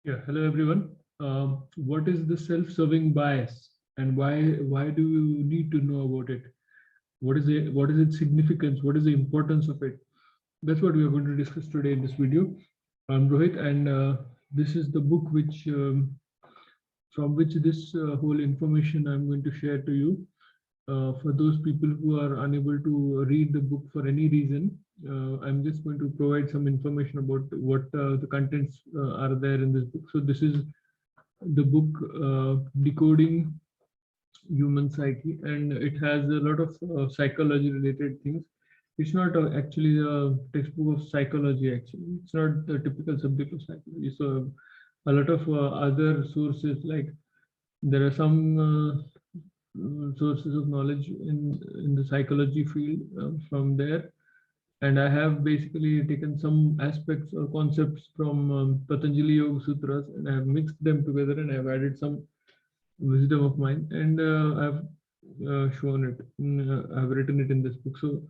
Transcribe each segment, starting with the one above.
Yeah, hello everyone. What is the self-serving bias and why do you need to know about it? What is it? What is its significance? What is the importance of it? That's what we are going to discuss today in this video. I'm Rohit, and this is the book from which this whole information I'm going to share to you. For those people who are unable to read the book for any reason, I'm just going to provide some information about what the contents are there in this book. So this is the book Decoding Human Psyche, and it has a lot of psychology related things. It's not actually a textbook of psychology, actually. It's not the typical subject of psychology. So a lot of other sources, like there are some sources of knowledge in the psychology field from there. And I have basically taken some aspects or concepts from Patanjali Yoga Sutras, and I have mixed them together, and I have added some wisdom of mine, and I've shown it. I've written it in this book. So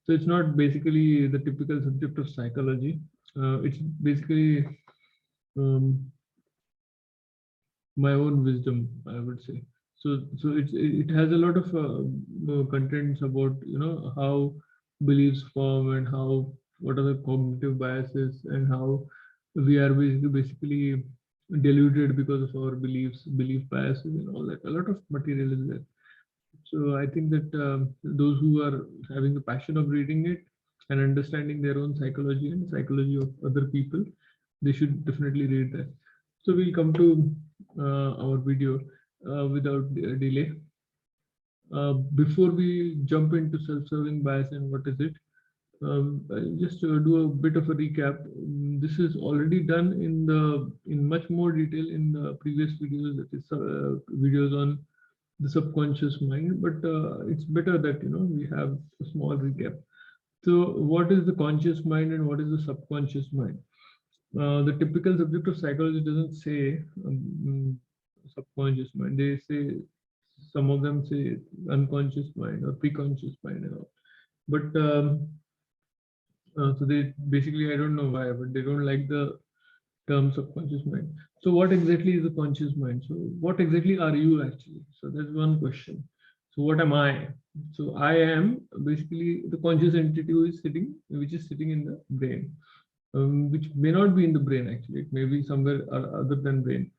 it's not basically the typical subject of psychology. It's basically um, my own wisdom, I would say. So it has a lot of contents about how beliefs form and how what are the cognitive biases and how we are basically deluded because of our beliefs, belief biases, and all that. A lot of material is there. So I think that those who are having the passion of reading it and understanding their own psychology and psychology of other people, they should definitely read that. So we'll come to our video without delay. Before we jump into self-serving bias and what is it, I'll just do a bit of a recap. This is already done in much more detail in the previous videos, that is videos on the subconscious mind, but it's better that we have a small recap. So what is the conscious mind and what is the subconscious mind? The typical subject of psychology doesn't say subconscious mind. They say, some of them say unconscious mind or preconscious mind and all. But so they basically, I don't know why, but they don't like the term subconscious mind. So what exactly is the conscious mind? So what exactly are you actually? So that's one question. So what am I? So I am basically the conscious entity which is sitting in the brain, which may not be in the brain actually. It may be somewhere other than brain.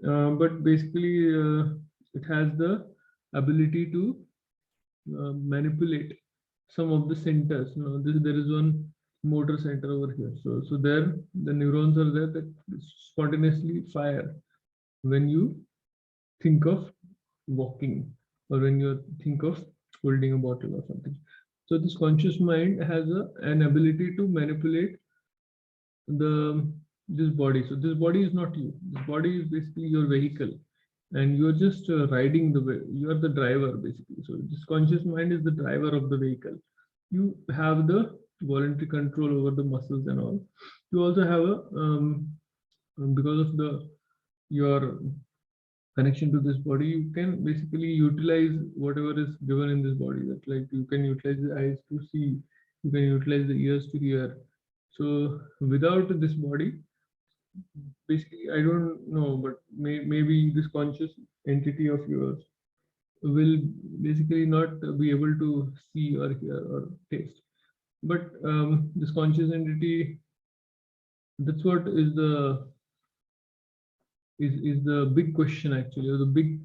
But basically, it has the ability to manipulate some of the centers. There is one motor center over here. So there, the neurons are there that spontaneously fire when you think of walking or when you think of holding a bottle or something. So this conscious mind has an ability to manipulate this body. So this body is not you. This body is basically your vehicle, and you're just riding the way. You are the driver basically. So this conscious mind is the driver of the vehicle. You have the voluntary control over the muscles and all. You also have because of your connection to this body, you can basically utilize whatever is given in this body. That, like, you can utilize the eyes to see, you can utilize the ears to hear. So without this body, basically, I don't know, but maybe this conscious entity of yours will basically not be able to see or hear or taste. But this conscious entity, that's what is the big question actually, or the big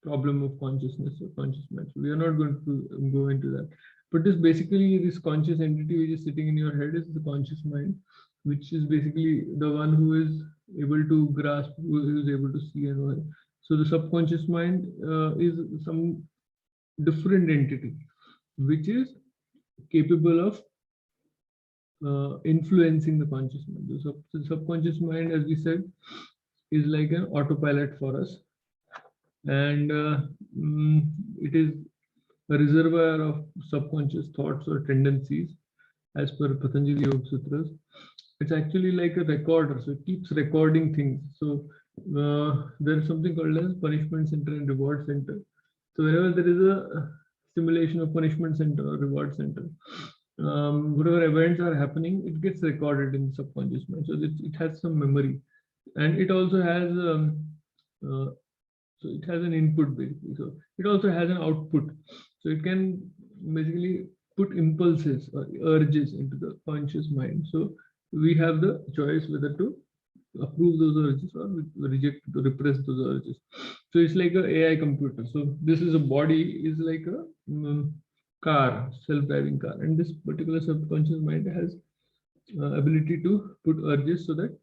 problem of consciousness or conscious mind. So we are not going to go into that. But this conscious entity which is sitting in your head is the conscious mind, which is basically the one who is able to grasp, who is able to see and all. So the subconscious mind is some different entity which is capable of influencing the conscious mind. The subconscious mind, as we said, is like an autopilot for us, and it is a reservoir of subconscious thoughts or tendencies, as per Patanjali Yoga Sutras. It's actually like a recorder, so it keeps recording things. So there is something called as punishment center and reward center. So wherever there is a stimulation of punishment center or reward center, whatever events are happening, it gets recorded in the subconscious mind. So it has some memory. and it also has so it has an input basically. So it also has an output. So it can basically put impulses or urges into the conscious mind. So we have the choice whether to approve those urges or reject, to repress those urges. So it's like a AI computer. So this is a body is like a car, self-driving car, and this particular subconscious mind has ability to put urges so that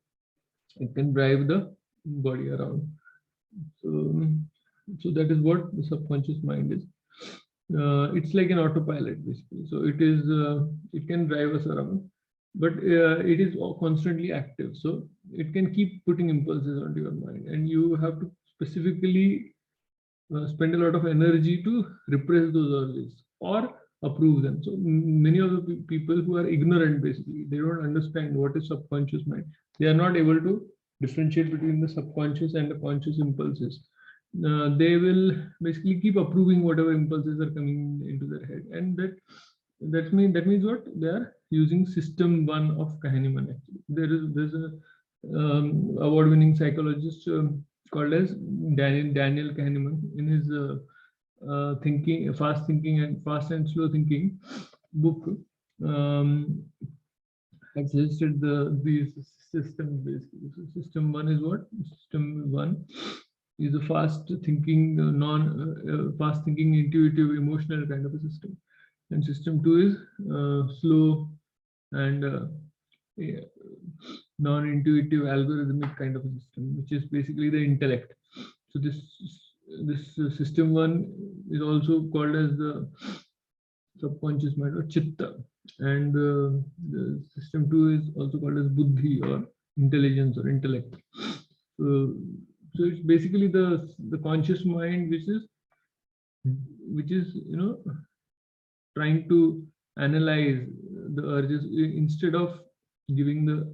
it can drive the body around. So, so that is what the subconscious mind is. It's like an autopilot basically. So it is it can drive us around, but it is constantly active. So it can keep putting impulses onto your mind, and you have to specifically spend a lot of energy to repress those urges or approve them. So many of the people who are ignorant, basically, they don't understand what is subconscious mind. They are not able to differentiate between the subconscious and the conscious impulses. They will basically keep approving whatever impulses are coming into their head, and that means what they are using system one of Kahneman. Actually, there's a award-winning psychologist called as Daniel Kahneman in his fast and slow thinking book. Had suggested these systems basically. So system one is what? System one is a fast thinking, fast thinking, intuitive, emotional kind of a system, and system two is slow and non-intuitive, algorithmic kind of a system, which is basically the intellect. So this system one is also called as the subconscious mind or chitta, and the system two is also called as buddhi or intelligence or intellect. So it's basically the conscious mind, which is trying to analyze the urges instead of giving the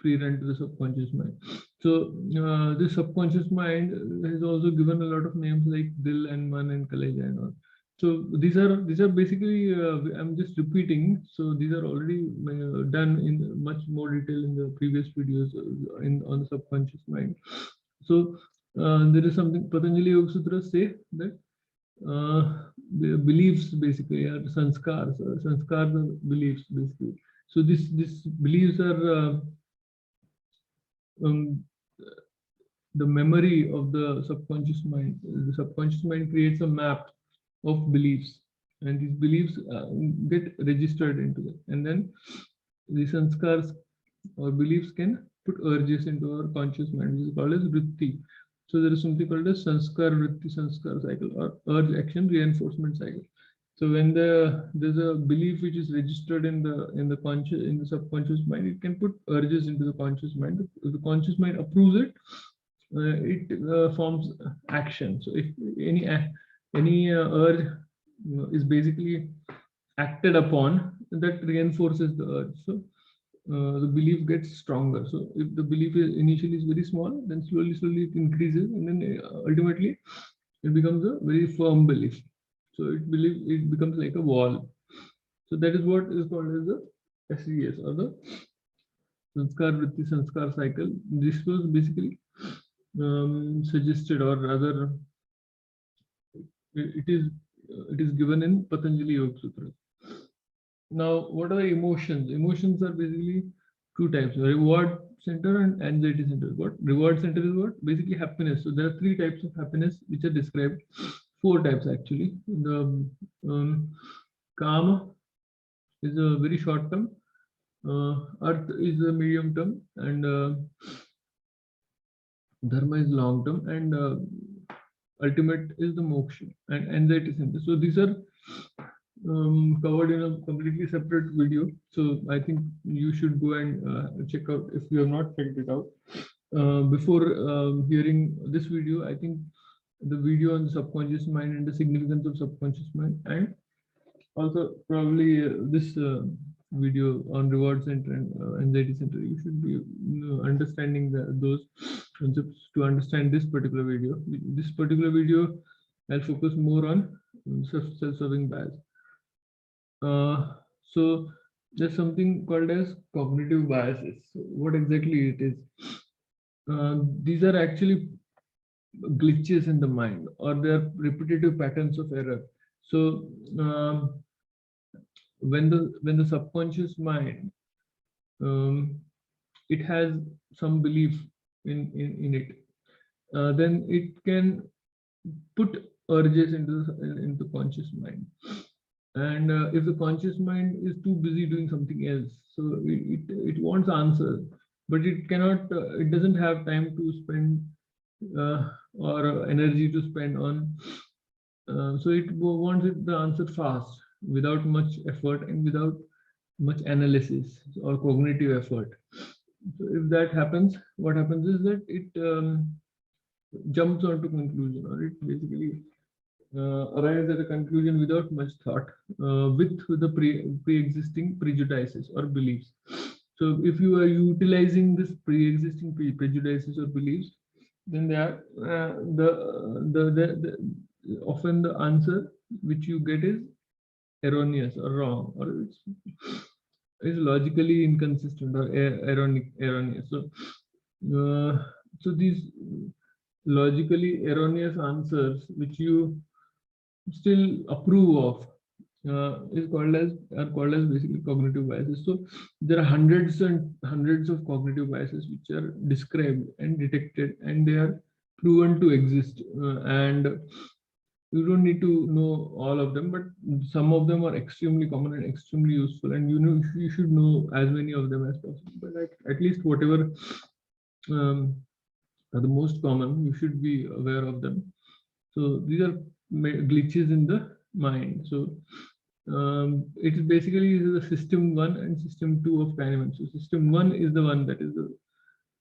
free run to the subconscious mind. So the subconscious mind is also given a lot of names like Dil and Man and Kaleja and all. So these are basically I'm just repeating. So these are already done in much more detail in the previous videos on the subconscious mind. So there is something Patanjali Yoga Sutras say that the beliefs basically are sanskars. Sanskars are beliefs basically. So these beliefs are the memory of the subconscious mind. The subconscious mind creates a map of beliefs, and these beliefs get registered into it, and then the sanskars or beliefs can put urges into our conscious mind, which is called as vritti. So there is something called as sanskar vritti sanskar cycle or urge action reinforcement cycle. So when there's a belief which is registered in the subconscious mind, it can put urges into the conscious mind. If the conscious mind approves it, it forms action. So if any urge is basically acted upon, that reinforces the urge. So the belief gets stronger. So if the belief initially is very small, then slowly it increases, and then ultimately it becomes a very firm belief. So it becomes like a wall. So that is what is called as the SVS or the Sanskar Vritti Sanskar cycle. This was basically suggested, or rather it is given in Patanjali Yoga Sutra. Now, what are the emotions? Emotions are basically two types: reward center and anxiety center. What reward center is what? Basically happiness. So there are three types of happiness which are described. Four types actually. The Kama is a very short term, Earth is a medium term, and Dharma is long term, and ultimate is the moksha and anxiety center. So these are covered in a completely separate video. So I think you should go and check out if you have not checked it out. Before hearing this video, I think the video on the subconscious mind and the significance of subconscious mind, and also probably this video on reward center and anxiety center, you should be understanding those concepts to understand this particular video. This particular video, I'll focus more on self-serving bias. So there's something called as cognitive biases. So what exactly it is? these are actually glitches in the mind, or they are repetitive patterns of error. So when the subconscious mind, it has some belief in it, then it can put urges into conscious mind. And if the conscious mind is too busy doing something else, so it wants answers, but it cannot, it doesn't have time to spend or energy to spend on. So it wants the answer fast, without much effort and without much analysis or cognitive effort. So if that happens, what happens is that it jumps onto conclusion, or it basically arrives at a conclusion without much thought, with the pre-existing prejudices or beliefs. So if you are utilizing this pre-existing prejudices or beliefs, then they are often the answer which you get is erroneous or wrong, or it's is logically inconsistent or erroneous. So these logically erroneous answers which you still approve of are called as basically cognitive biases. So there are hundreds and hundreds of cognitive biases which are described and detected, and they are proven to exist. And you don't need to know all of them, but some of them are extremely common and extremely useful, and you should know as many of them as possible. But at least whatever are the most common, you should be aware of them. So these are glitches in the mind. So it is basically the system 1 and system 2 of Kahneman. So system 1 is the one that is the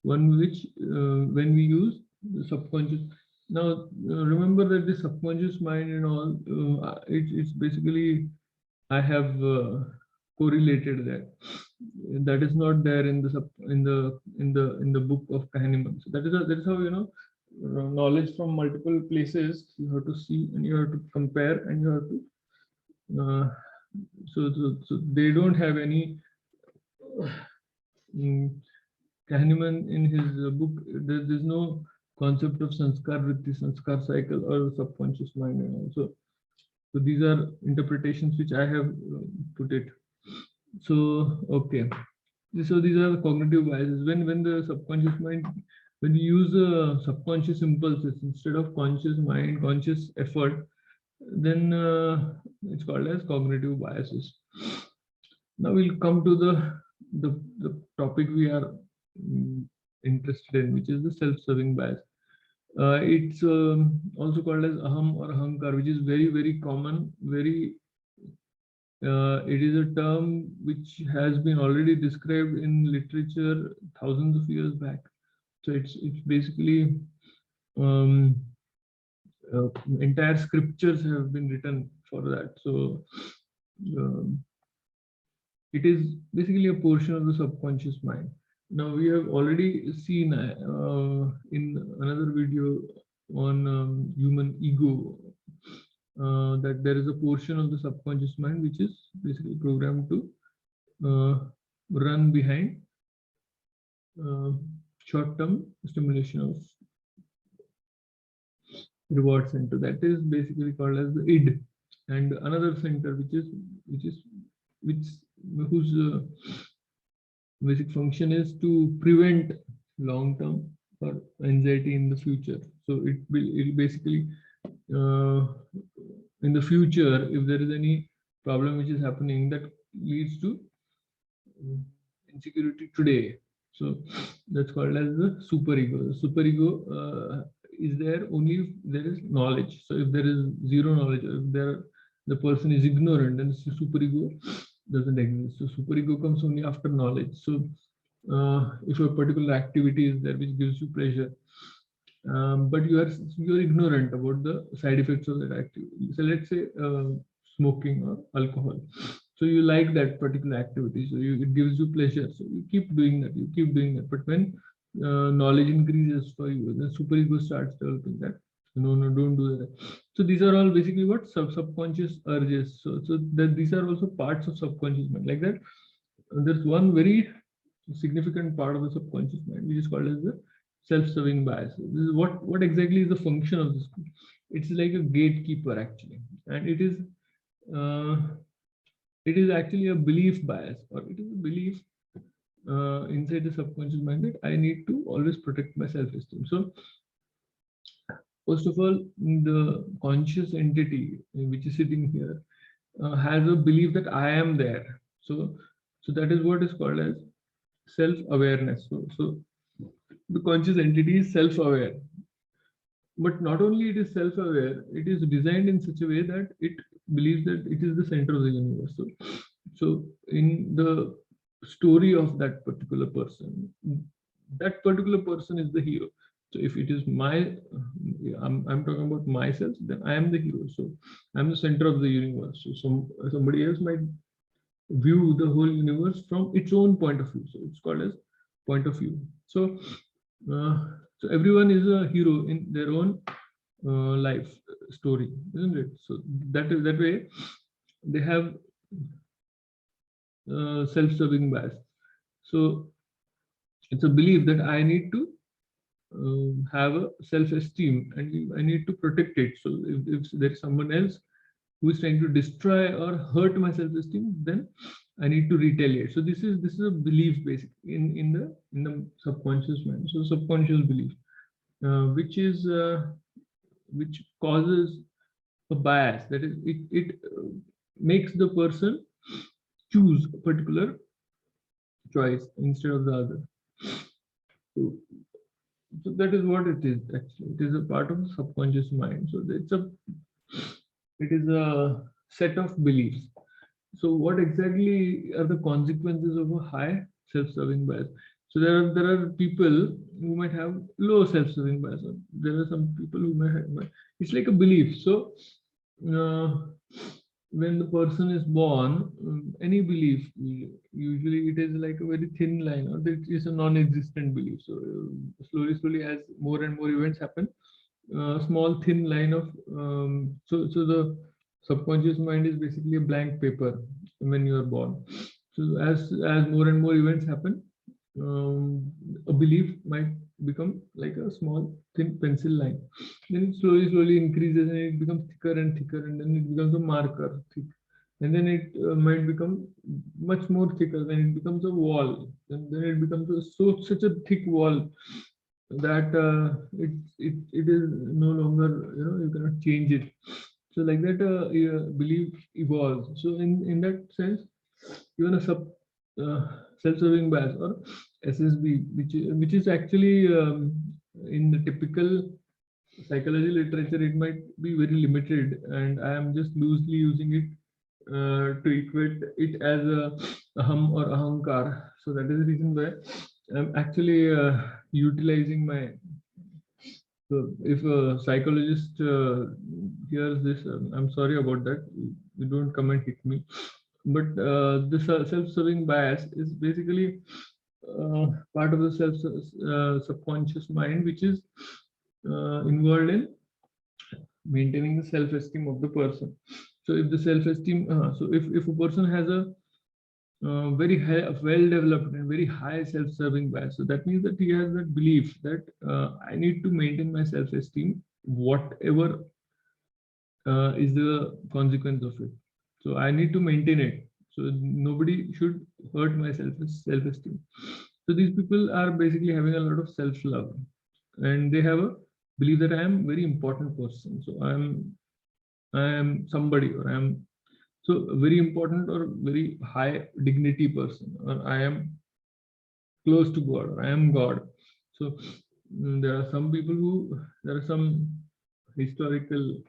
one which when we use the subconscious. Now remember that the subconscious mind and all, it's basically, I have correlated that. That is not there in the book of Kahneman. So that is how, you know, knowledge from multiple places you have to see, and you have to compare, and you have to so they don't have any Kahneman in his book, there's no concept of sanskar vritti, sanskar cycle, or subconscious mind, and also. So these are interpretations which I have put it. So okay, so these are the cognitive biases. When the subconscious mind, when you use subconscious impulses instead of conscious mind, conscious effort, then it's called as cognitive biases. Now we'll come to the topic we are interested in, which is the self-serving bias. It's also called as aham or ahankar, which is very common. It is a term which has been already described in literature thousands of years back. So it's basically entire scriptures have been written for that. So it is basically a portion of the subconscious mind. Now we have already seen in another video on human ego that there is a portion of the subconscious mind which is basically programmed to run behind short-term stimulation of reward center. That is basically called as the id, and another center whose basic function is to prevent long-term or anxiety in the future. So it basically in the future, if there is any problem which is happening that leads to insecurity today, so that's called as the superego. The superego is there only if there is knowledge. So if there is zero knowledge, or if the person is ignorant, then the superego doesn't exist. So superego comes only after knowledge. So if a particular activity is there which gives you pleasure, but you're ignorant about the side effects of that activity. So let's say smoking or alcohol. So you like that particular activity, so it gives you pleasure. So you keep doing that, But when knowledge increases for you, then superego starts developing that. No, don't do that. So these are all basically what subconscious urges. So that these are also parts of subconscious mind. Like that, there's one very significant part of the subconscious mind which is called as the self-serving bias. This is what exactly is the function of this? It's like a gatekeeper actually, and it is actually a belief bias, or it is a belief inside the subconscious mind that I need to always protect my self-esteem. So first of all, the conscious entity which is sitting here has a belief that I am there. So that is what is called as self-awareness. So the conscious entity is self-aware, but not only it is self-aware, it is designed in such a way that it believes that it is the center of the universe. So in the story of that particular person is the hero. So if it is I'm talking about myself, then I am the hero. So I'm the center of the universe. So somebody else might view the whole universe from its own point of view. So it's called as point of view. So everyone is a hero in their own life story, isn't it? So that way they have self-serving bias. So it's a belief that I need to have a self-esteem and I need to protect it. So if there's someone else who is trying to destroy or hurt my self-esteem, then I need to retaliate. So this is a belief basically in the subconscious mind. So subconscious belief, which causes a bias, that is it makes the person choose a particular choice instead of the other. So that is what it is actually. It is a part of the subconscious mind. So it is a set of beliefs. So what exactly are the consequences of a high self-serving bias? So there are people who might have low self-serving bias. There are some people who might have, it's like a belief. So when the person is born, any belief, usually it is like a very thin line, or it is a non-existent belief. So slowly as more and more events happen, small thin line of so the subconscious mind is basically a blank paper when you are born. So as more and more events happen, a belief might become like a small thin pencil line. Then it slowly increases and it becomes thicker and thicker, and then it becomes a marker thick, and then it might become much more thicker. Then it becomes a wall, and then it becomes such a thick wall that it is no longer, you cannot change it. So like that, belief evolves. So in that sense, even a self-serving bias, or SSB, which is actually in the typical psychology literature, it might be very limited, and I am just loosely using it to equate it as a aham or ahankar. So that is the reason why I'm actually utilizing my. So if a psychologist hears this, I'm sorry about that. You don't come and hit me. But the self-serving bias is basically part of the subconscious mind, which is involved in maintaining the self-esteem of the person. So if the self-esteem, so if a person has a very high, well-developed and very high self-serving bias, so that means that he has that belief that I need to maintain my self-esteem, whatever is the consequence of it. So I need to maintain it. So nobody should hurt my self-esteem. So these people are basically having a lot of self-love, and they have a belief that I am a very important person. So I am somebody, or I am so very important or very high dignity person, or I am close to God, or I am God. So there are some historical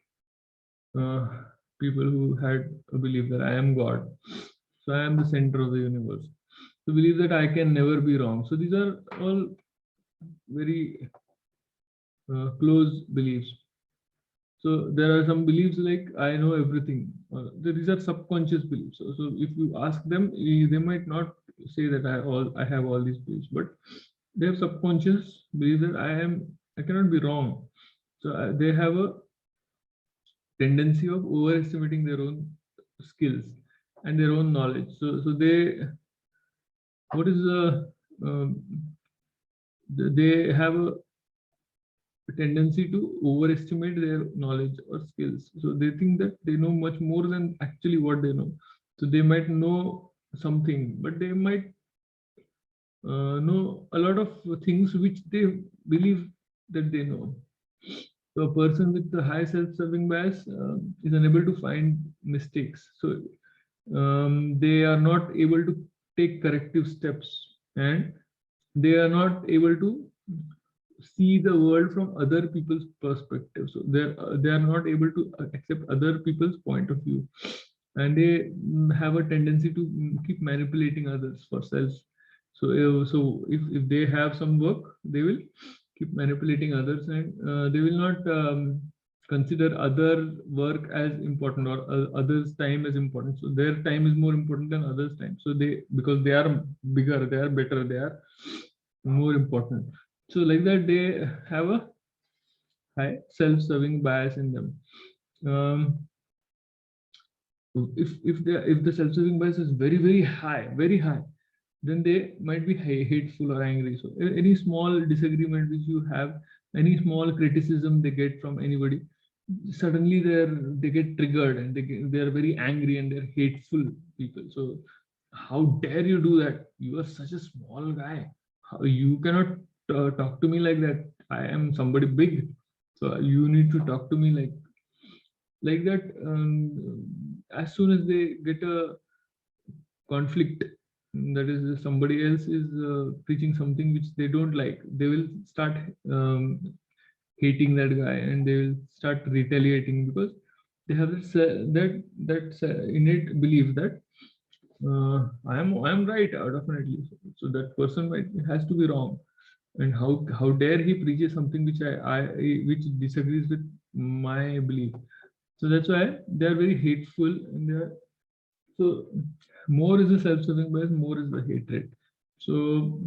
people who had a belief that I am God. So I am the center of the universe. So believe that I can never be wrong. So these are all very close beliefs. So there are some beliefs like I know everything. These are subconscious beliefs. So if you ask them, they might not say that I have all these beliefs, but they have subconscious belief that I cannot be wrong. So they have a tendency of overestimating their own skills and their own knowledge. So what is the they have a tendency to overestimate their knowledge or skills. So they think that they know much more than actually what they know. So they might know something, but they might know a lot of things which they believe that they know. So a person with the high self-serving bias is unable to find mistakes. So they are not able to take corrective steps, and they are not able to see the world from other people's perspective. So they are not able to accept other people's point of view, and they have a tendency to keep manipulating others for self. So if they have some work, they will keep manipulating others, and they will not consider other work as important, or others time as important. So their time is more important than others time. So they, because they are bigger, they are better, they are more important. So like that, they have a high self-serving bias in them. If the self-serving bias is very high, then they might be hateful or angry. So any small disagreement which you have, any small criticism they get from anybody, suddenly they get triggered, and they are very angry, and they're hateful people. So how dare you do that? You are such a small guy. How, you cannot talk to me like that. I am somebody big, so you need to talk to me like that. As soon as they get a conflict, that is, somebody else is preaching something which they don't like, they will start hating that guy, and they will start retaliating, because they have this innate belief that I am right, definitely. So that person has to be wrong, and how dare he preaches something which which disagrees with my belief. So that's why they are very hateful, and they are, so more is the self-serving bias, more is the hatred. So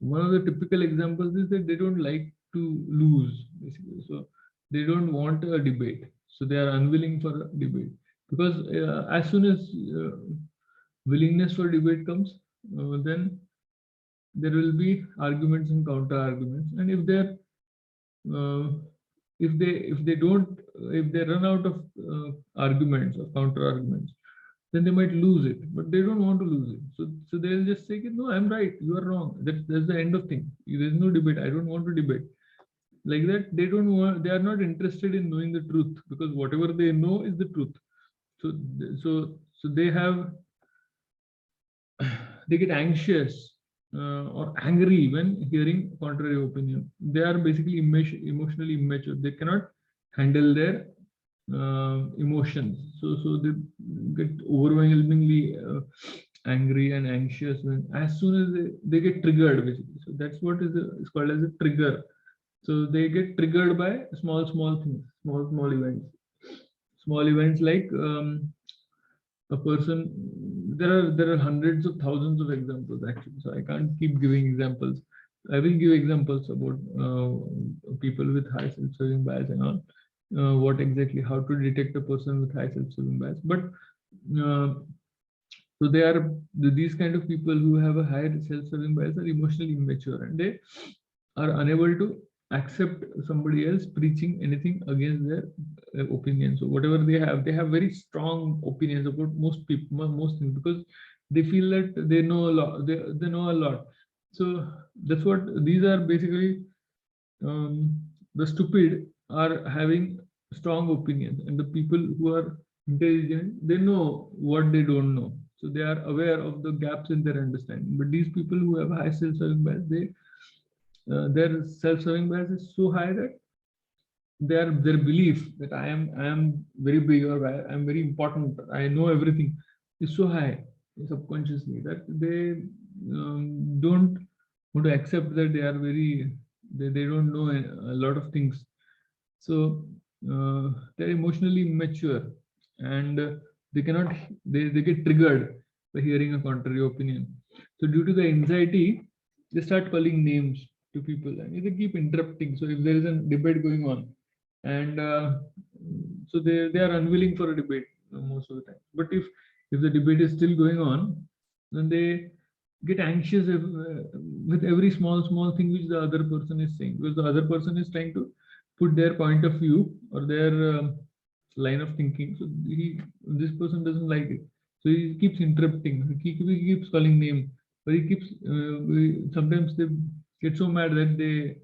one of the typical examples is that they don't like to lose, basically. So they don't want a debate. So they are unwilling for a debate, because as soon as willingness for debate comes, then there will be arguments and counter arguments. And uh, if they run out of arguments or counter arguments, then they might lose it, but they don't want to lose it. So they'll just say, no, I'm right, you are wrong. That's the end of thing. There's no debate. I don't want to debate. Like that, they are not interested in knowing the truth, because whatever they know is the truth. So they have, they get anxious or angry when hearing contrary opinion. They are basically emotionally immature. They cannot handle their emotions. So they get overwhelmingly angry and anxious when, as soon as they get triggered, basically. So that's what is called as a trigger. So they get triggered by small things, small events like a person. There are hundreds of thousands of examples, actually, so I can't keep giving examples. I will give examples about people with high self-serving bias and all, what exactly, how to detect a person with high self-serving bias. But uh, so they are, these kind of people who have a higher self-serving bias are emotionally immature, and they are unable to accept somebody else preaching anything against their opinion. So whatever they have very strong opinions about most people, most things, because they feel that they know a lot. They know a lot. So that's what these are basically. The stupid are having strong opinions, and the people who are intelligent, they know what they don't know. So they are aware of the gaps in their understanding. But these people who have high self-serving bias, their self-serving bias is so high that their belief that I am very big, or I am very important, I know everything, is so high subconsciously, that they don't want to accept that they don't know a lot of things. So they're emotionally immature, and they get triggered by hearing a contrary opinion. So due to the anxiety, they start calling names to people, and they keep interrupting. So if there is a debate going on, and so they are unwilling for a debate most of the time. But if the debate is still going on, then they get anxious with every small thing which the other person is saying, because the other person is trying to put their point of view or their line of thinking. So this person doesn't like it, so he keeps interrupting. He keeps calling name, but he keeps. Sometimes they get so mad that they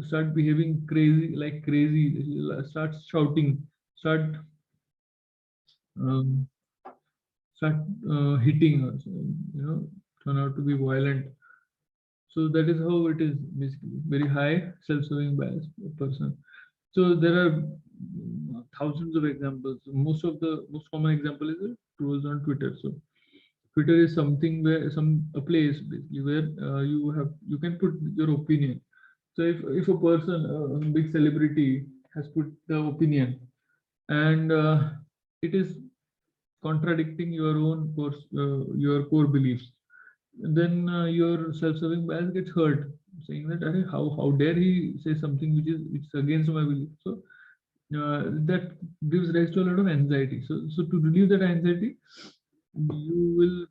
start behaving crazy. Start shouting, start um, start hitting, or turn out to be violent. So that is how it is, basically. Very high self-serving bias person. So there are thousands of examples. Most common example is trolls on Twitter. So Twitter is something where a place basically where you can put your opinion. So if a person, a big celebrity, has put the opinion, and it is contradicting your core beliefs, then your self-serving bias gets hurt, saying that, how dare he say something which is against my belief. So that gives rise to a lot of anxiety. So to relieve that anxiety, you will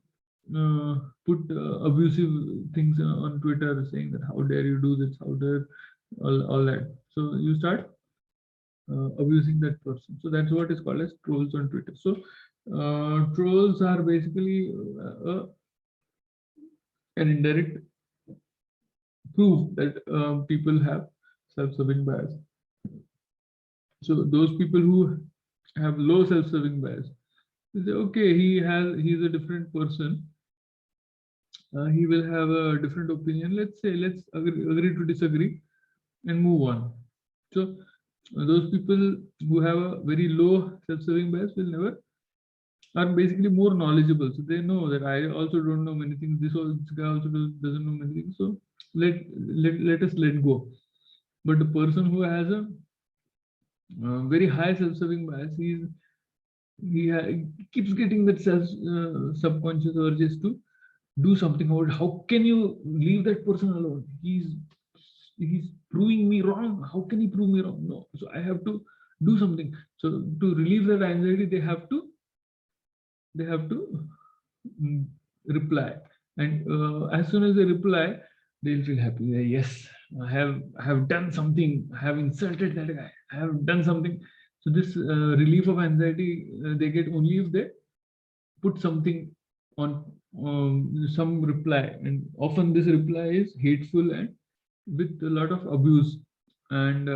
put abusive things on Twitter, saying that how dare you do this, how dare all that. So you start abusing that person. So that's what is called as trolls on Twitter. So trolls are basically an indirect proof that people have self-serving bias. So those people who have low self-serving bias, they say, okay, he's a different person. He will have a different opinion. Let's agree to disagree and move on. So those people who have a very low self-serving bias will never are basically more knowledgeable. So they know that I also don't know many things. This guy also doesn't know many things. So let us let go. But the person who has a very high self-serving bias, he keeps getting that subconscious urges to do something about it. How can you leave that person alone? He's proving me wrong. How can he prove me wrong? No. So I have to do something. So to relieve that anxiety, they have to reply, and as soon as they reply, they'll feel happy. Yes, I have done something. I have insulted that guy. I have done something. So this relief of anxiety they get only if they put something on some reply, and often this reply is hateful and with a lot of abuse and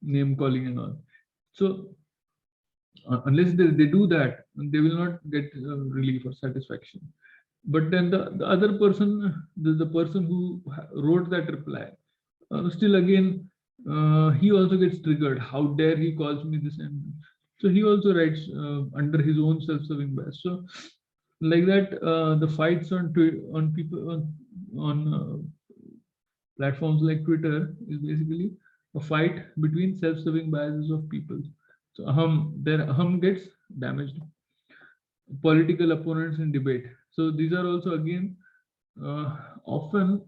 name calling and all. So unless they do that, they will not get relief or satisfaction. But then the other person, the person who wrote that reply, still again, he also gets triggered. How dare he calls me this? And so he also writes under his own self-serving bias. So like that, the fights on people on platforms like Twitter is basically a fight between self-serving biases of people. So their aham gets damaged. Political opponents in debate. So these are also again often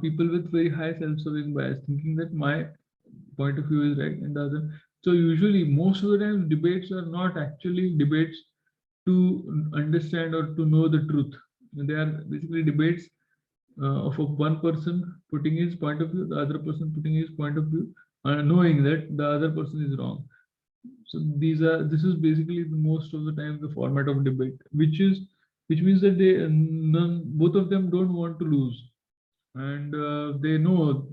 people with very high self-serving bias, thinking that my point of view is right and the other. So usually, most of the time, debates are not actually debates to understand or to know the truth. They are basically debates of one person putting his point of view, the other person putting his point of view, knowing that the other person is wrong. So this is basically most of the time the format of debate, which means that both of them don't want to lose, and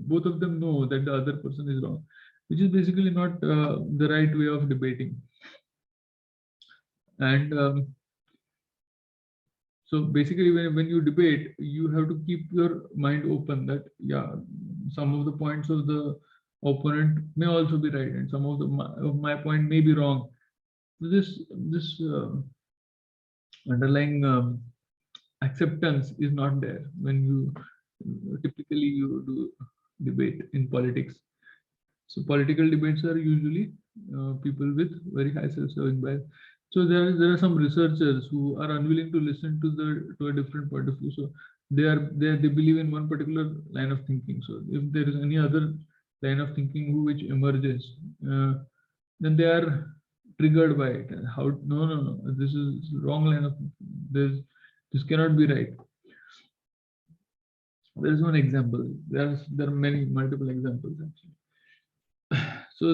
both of them know that the other person is wrong, which is basically not the right way of debating. And so basically, when you debate, you have to keep your mind open that, yeah, some of the points of the opponent may also be right, and some of my point may be wrong. This underlying acceptance is not there when you typically you do debate in politics. So political debates are usually people with very high self-serving bias. So there are some researchers who are unwilling to listen to a different point of view. So they believe in one particular line of thinking. So if there is any other line of thinking which emerges, then they are triggered by it. How no, this is wrong line of this cannot be right. There is one example. There are many multiple examples actually. So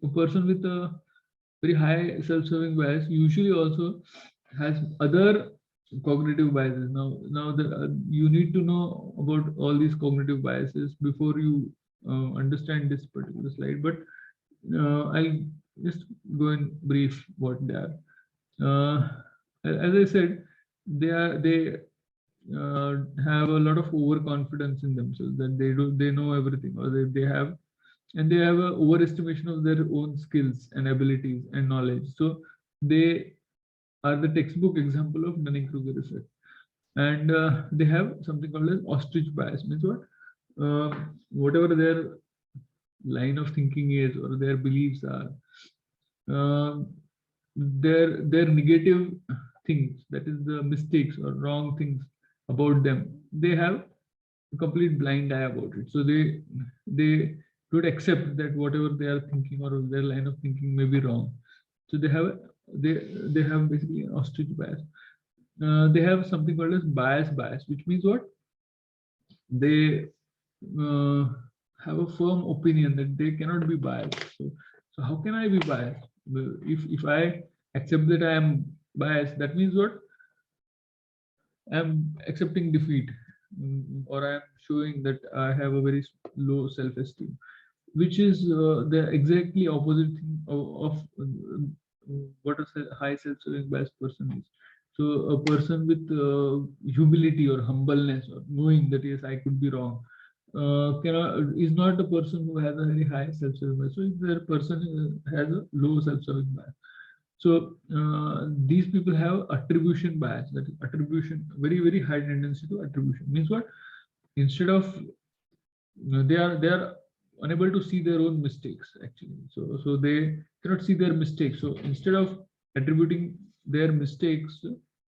a person with a very high self-serving bias usually also has other cognitive biases. Now you need to know about all these cognitive biases before you understand this particular slide. But I'll just go in brief what they are. As I said, they have a lot of overconfidence in themselves, that they know everything, or they have, and they have a overestimation of their own skills and abilities and knowledge. So they are the textbook example of Dunning-Kruger effect. And they have something called as ostrich bias. Means what? Whatever their line of thinking is or their beliefs are, their negative things, that is the mistakes or wrong things about them, they have a complete blind eye about it. So they don't accept that whatever they are thinking or their line of thinking may be wrong. So they have basically an ostrich bias. They have something called as bias, which means what? They have a firm opinion that they cannot be biased. So how can I be biased? If I accept that I am biased, that means what? I'm accepting defeat, or I'm showing that I have a very low self-esteem, which is the exactly opposite thing of what a high self-serving bias person is. So a person with humility or humbleness, or knowing that yes, I could be wrong, is not a person who has a very high self-serving bias. So if the person has a low self-serving bias. So these people have attribution bias. That is attribution, very high tendency to attribution. Means what? Instead of they are unable to see their own mistakes actually. So they cannot see their mistakes. So instead of attributing their mistakes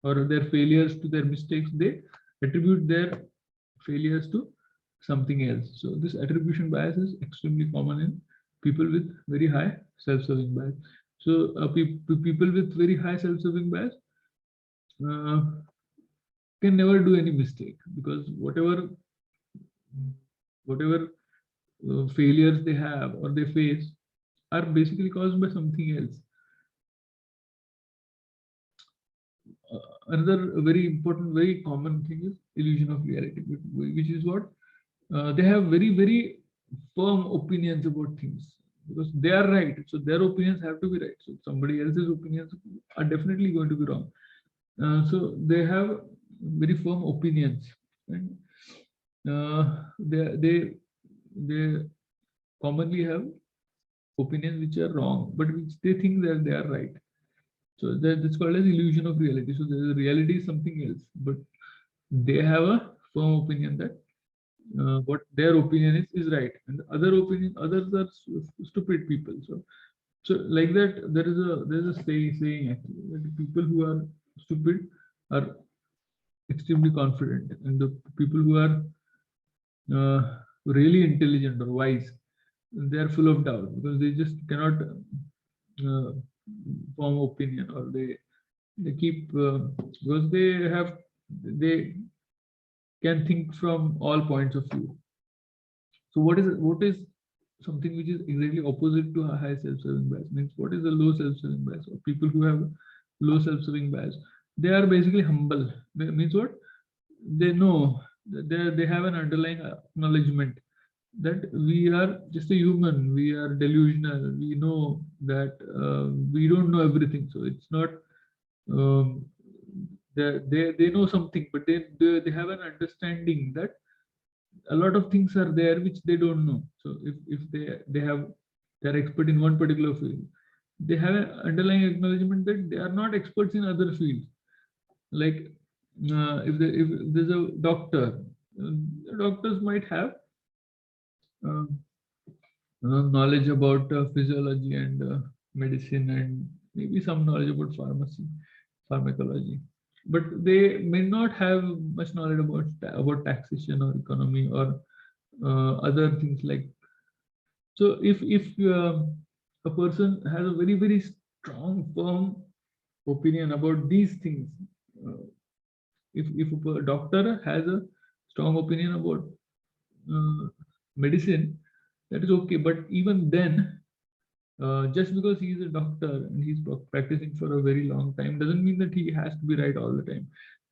or their failures to their mistakes, they attribute their failures to something else. So this attribution bias is extremely common in people with very high self-serving bias. So people with very high self-serving bias uh, can never do any mistake, because whatever failures they have or they face are basically caused by something else. Another very important, very common thing is illusion of reality, which is what? They have very firm opinions about things because they are right. So their opinions have to be right. So somebody else's opinions are definitely going to be wrong. So they have very firm opinions, and they commonly have opinions which are wrong, but which they think that they are right. So that's called as illusion of reality. So the reality is something else, but they have a firm opinion that what their opinion is right, and others are stupid people. So like that, there's a saying actually, that people who are stupid are extremely confident, and the people who are really intelligent or wise, they are full of doubt because they just cannot form opinion, or they keep because they can think from all points of view. So what is something which is exactly opposite to a high self-serving bias? Means what is a low self-serving bias, or people who have low self-serving bias? They are basically humble. Means what? They know, they have an underlying acknowledgement that we are just a human, we are delusional, we know that we don't know everything. So it's not um, they know something, but they have an understanding that a lot of things are there which they don't know. So if they're expert in one particular field, they have an underlying acknowledgement that they are not experts in other fields. Like if there's a doctor, doctors might have uh, knowledge about physiology and medicine, and maybe some knowledge about pharmacology, but they may not have much knowledge about taxation or economy or other things like. So if a person has a very strong, firm opinion about these things, uh, if a doctor has a strong opinion about medicine, that is okay. But even then, just because he is a doctor and he's practicing for a very long time doesn't mean that he has to be right all the time.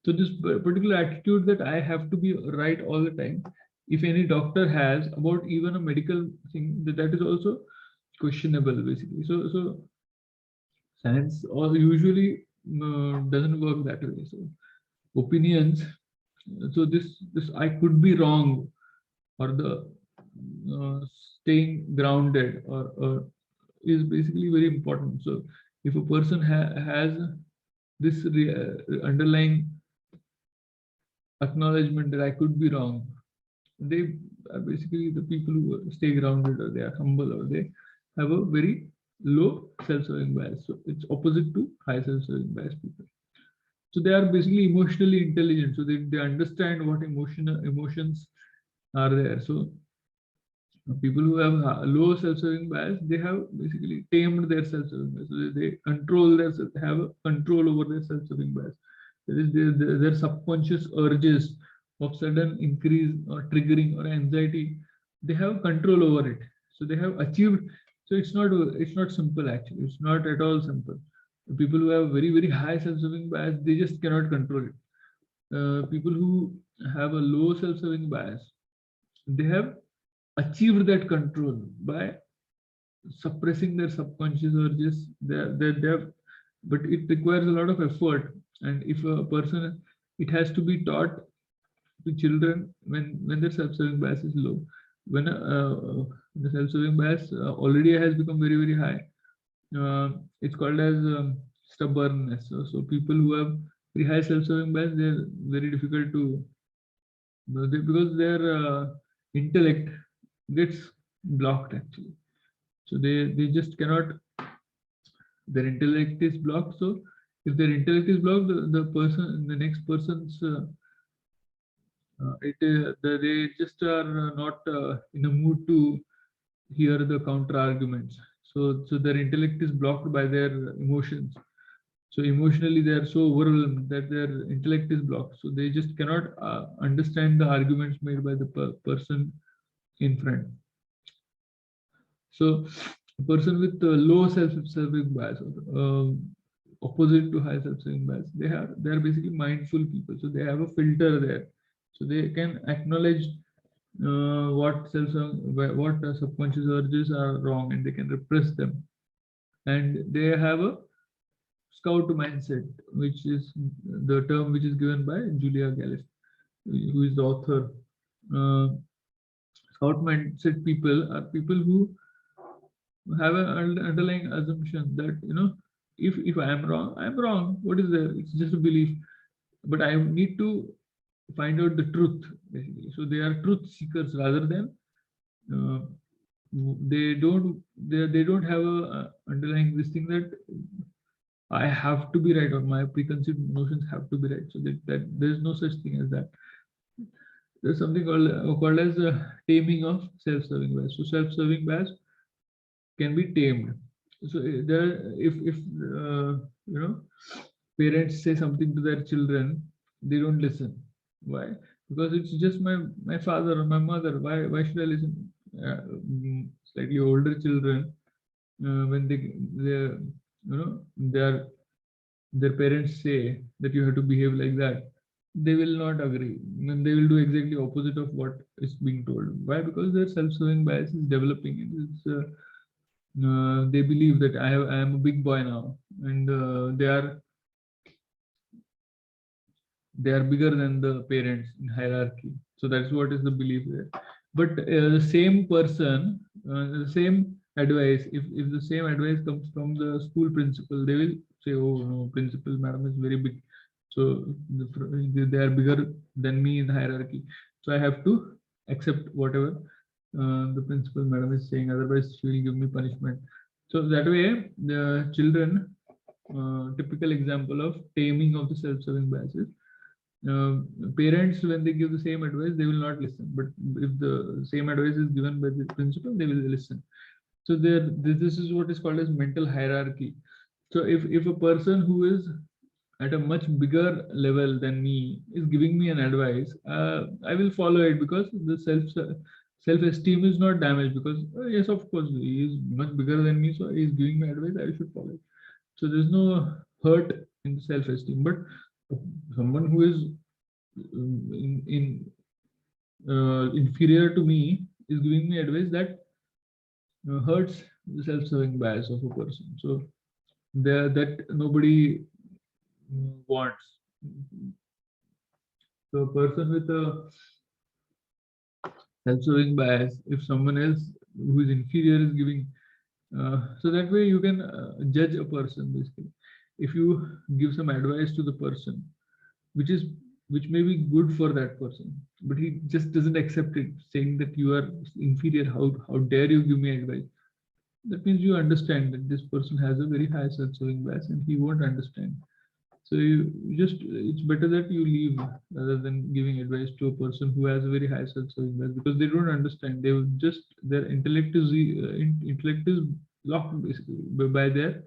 So this particular attitude that I have to be right all the time, if any doctor has about even a medical thing, that is also questionable basically. So science or usually doesn't work that way. So opinions. So this I could be wrong, or the staying grounded or is basically very important. So if a person has this underlying acknowledgement that I could be wrong, they are basically the people who stay grounded, or they are humble, or they have a very low self-serving bias. So it's opposite to high self-serving bias people. So they are basically emotionally intelligent. So they understand what emotions are there. So people who have low self-serving bias, they have basically tamed their self-serving bias. So they control have a control over their self-serving bias. That is their subconscious urges of sudden increase or triggering or anxiety. They have control over it. So they have achieved. So it's not simple actually. It's not at all simple. People who have very high self-serving bias, they just cannot control it. People who have a low self-serving bias, they have achieved that control by suppressing their subconscious urges. They have, but it requires a lot of effort. And if a person, it has to be taught to children when their self-serving bias is low. When the self-serving bias already has become very high, it's called as stubbornness. So people who have very high self-serving bias, they're very difficult to because their intellect gets blocked actually. So they just cannot, their intellect is blocked. So if their intellect is blocked, the next person's they just are not in a mood to hear the counter arguments. So their intellect is blocked by their emotions. So emotionally they are so overwhelmed that their intellect is blocked. So they just cannot understand the arguments made by the person in front. So a person with low self-serving bias, opposite to high self-serving bias, they are basically mindful people. So they have a filter there. So they can acknowledge what subconscious urges are wrong, and they can repress them. And they have a scout mindset, which is the term which is given by Julia Gallist, who is the author. Scout mindset people are people who have an underlying assumption that, if I am wrong, I am wrong. What is there? It's just a belief, but I need to find out the truth basically. So they are truth seekers rather than uh, they don't have a underlying this thing that I have to be right, or my preconceived notions have to be right. So that there's no such thing as that. There's something called as taming of self-serving bias. So self-serving bias can be tamed. So there, if parents say something to their children, they don't listen. Why? Because it's just my father or my mother. Why should I listen? Slightly older children, when their parents say that you have to behave like that, they will not agree, and they will do exactly opposite of what is being told. Why? Because their self-serving bias is developing. They believe that I am a big boy now, and they are bigger than the parents in hierarchy. So that's what is the belief there. But the same person, the same advice, if the same advice comes from the school principal, they will say, oh no, principal madam is very big, so they are bigger than me in the hierarchy, so I have to accept whatever the principal madam is saying, otherwise she will give me punishment. So that way the children, typical example of taming of the self-serving biases. Parents, when they give the same advice, they will not listen, but if the same advice is given by the principal, they will listen. So this is what is called as mental hierarchy. So if a person who is at a much bigger level than me is giving me an advice, I will follow it because the self-esteem is not damaged. Because yes, of course, he is much bigger than me, so he is giving me advice. I should follow it. So there's no hurt in self-esteem. But someone who is inferior to me is giving me advice that hurts the self-serving bias of a person. So that nobody wants. So a person with a self-serving bias, if someone else who is inferior is giving, so that way you can judge a person basically. If you give some advice to the person, which is which may be good for that person, but he just doesn't accept it, saying that you are inferior. How dare you give me advice? That means you understand that this person has a very high self-serving bias and he won't understand. So it's better that you leave rather than giving advice to a person who has a very high self-serving bias, because they don't understand. They will just, their intellect is locked basically by their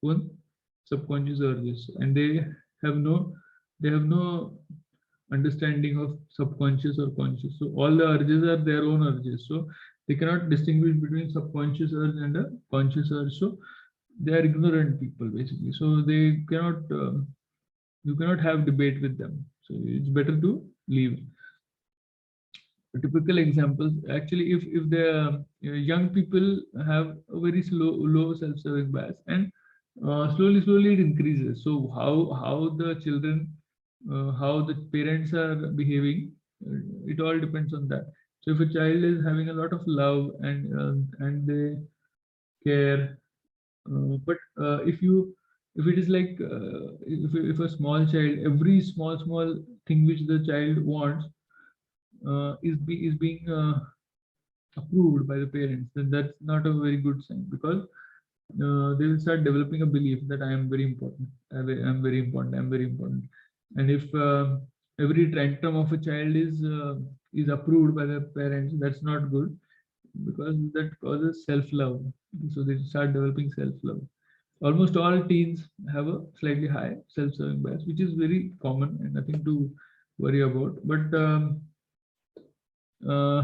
own subconscious urges, and they have no understanding of subconscious or conscious. So all the urges are their own urges. So they cannot distinguish between subconscious urge and a conscious urge. So they are ignorant people basically. So they cannot you cannot have debate with them. So it's better to leave. A typical examples, actually, if the young people have a very low self-serving bias, and slowly it increases. So how the children, how the parents are behaving, it all depends on that. So if a child is having a lot of love and they care, but if it is like if a small child, every small thing which the child wants is being approved by the parents, then that's not a very good sign, because they will start developing a belief that I am very important, I'm very important, I'm very important. And if every tantrum of a child is approved by the parents, that's not good, because that causes self-love. So they start developing self-love. Almost all teens have a slightly high self-serving bias, which is very common and nothing to worry about. But uh,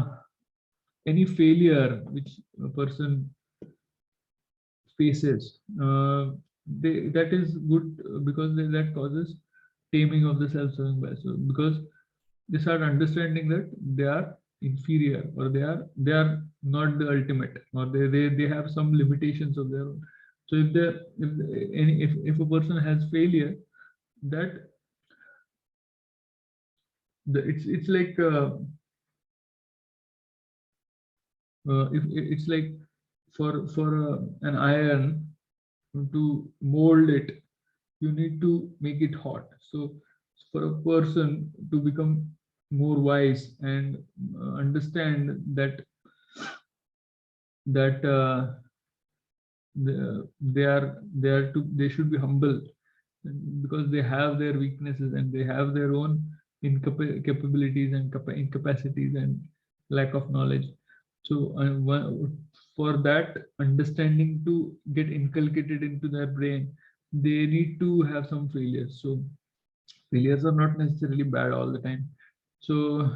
any failure which a person faces, that is good, because that causes taming of the self-serving bias. So because they start understanding that they are inferior, or they are not the ultimate, or they have some limitations of their own. So if a person has failure, that it's like if it's like for an iron, to mold it, you need to make it hot. So for a person to become more wise and understand that they should be humble, because they have their weaknesses and they have their own capabilities and incapacities and lack of knowledge. So for that understanding to get inculcated into their brain, they need to have some failures. So failures are not necessarily bad all the time. So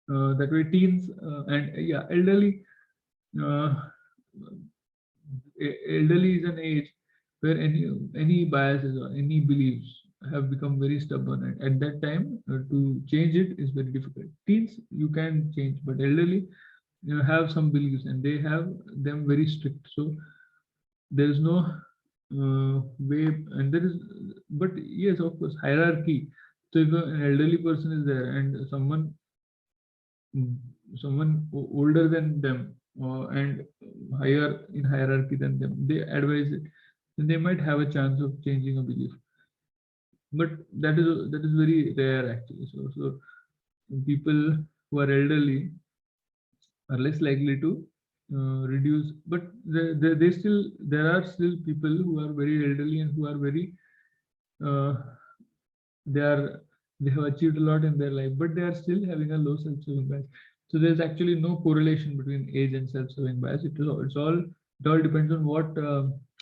that way teens and yeah, uh, elderly is an age where any biases or any beliefs have become very stubborn, and at that time to change it is very difficult. Teens you can change, but elderly, have some beliefs and they have them very strict. So there is no way, and there is, but yes, of course, hierarchy. So if an elderly person is there and someone older than them, and higher in hierarchy than them, they advise it, then they might have a chance of changing a belief. But that is very rare actually. So people who are elderly are less likely to reduce, but there are still people who are very elderly and who are very uh, they are they have achieved a lot in their life, but they are still having a low self-serving bias. So there's actually no correlation between age and self-serving bias. It all depends on what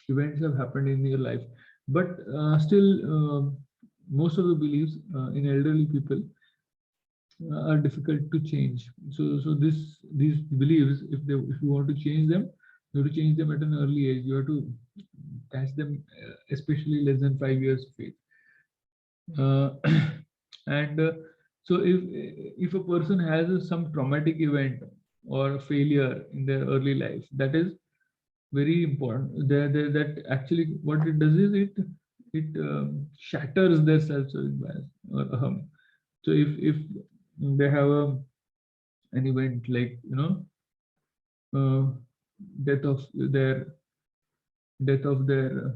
events have happened in your life. But still, most of the beliefs in elderly people are difficult to change. These beliefs, if you want to change them, you have to change them at an early age. You have to catch them, especially less than 5 years of age. And so if a person has some traumatic event or failure in their early life, that is very important. That actually what it does is it shatters their self-serving bias or so if they have an event like uh, death of their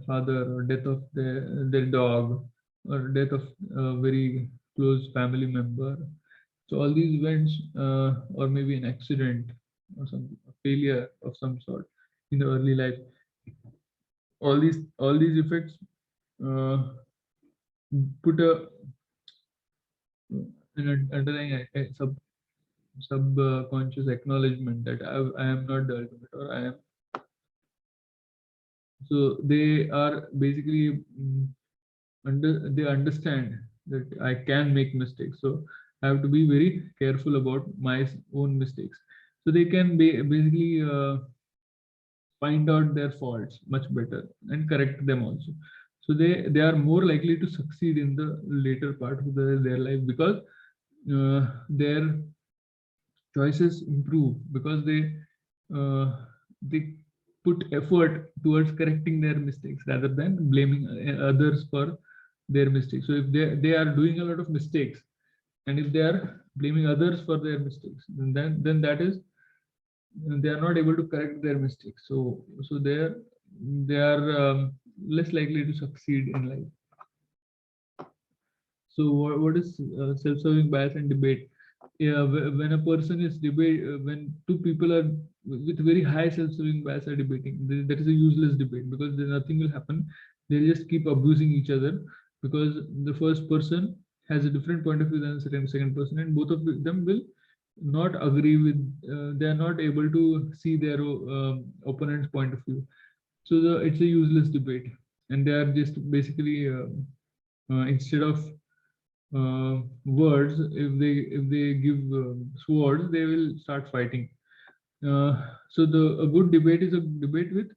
father, or death of their dog, or death of a very close family member. So all these events, or maybe an accident or some failure of some sort in the early life, all these effects uh, put an underlying subconscious acknowledgement that I am not the ultimate, or I am. So they are basically they understand that I can make mistakes. So I have to be very careful about my own mistakes. So they can basically find out their faults much better and correct them also. So they are more likely to succeed in the later part of their life, because their choices improve, because they put effort towards correcting their mistakes rather than blaming others for their mistakes. So if they are doing a lot of mistakes, and if they are blaming others for their mistakes, then that is, they are not able to correct their mistakes. So they are less likely to succeed in life. So what is self-serving bias and debate? Yeah, when a person is when two people are with very high self-serving bias are debating, that is a useless debate, because then nothing will happen. They'll just keep abusing each other, because the first person has a different point of view than the second person, and both of them will not agree with. They are not able to see their opponent's point of view. So it's a useless debate, and they are just basically instead of words, if they give swords, they will start fighting. So a good debate is a debate with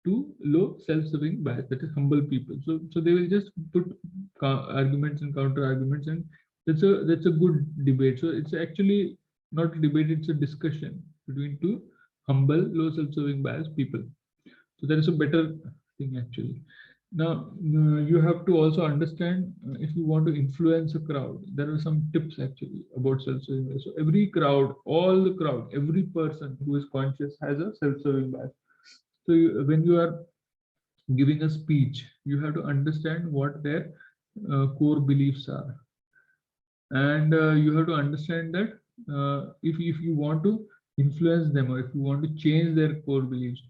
two low self-serving bias, that is humble people. So they will just put arguments and counter arguments, and that's a good debate. So it's actually not a debate, it's a discussion between two humble low self-serving bias people. So that is a better thing actually. Now, you have to also understand, if you want to influence a crowd, there are some tips actually about self-serving bias. So every crowd, all the crowd, every person who is conscious has a self-serving bias. So when you are giving a speech, you have to understand what their core beliefs are. And you have to understand that if you want to influence them, or if you want to change their core beliefs,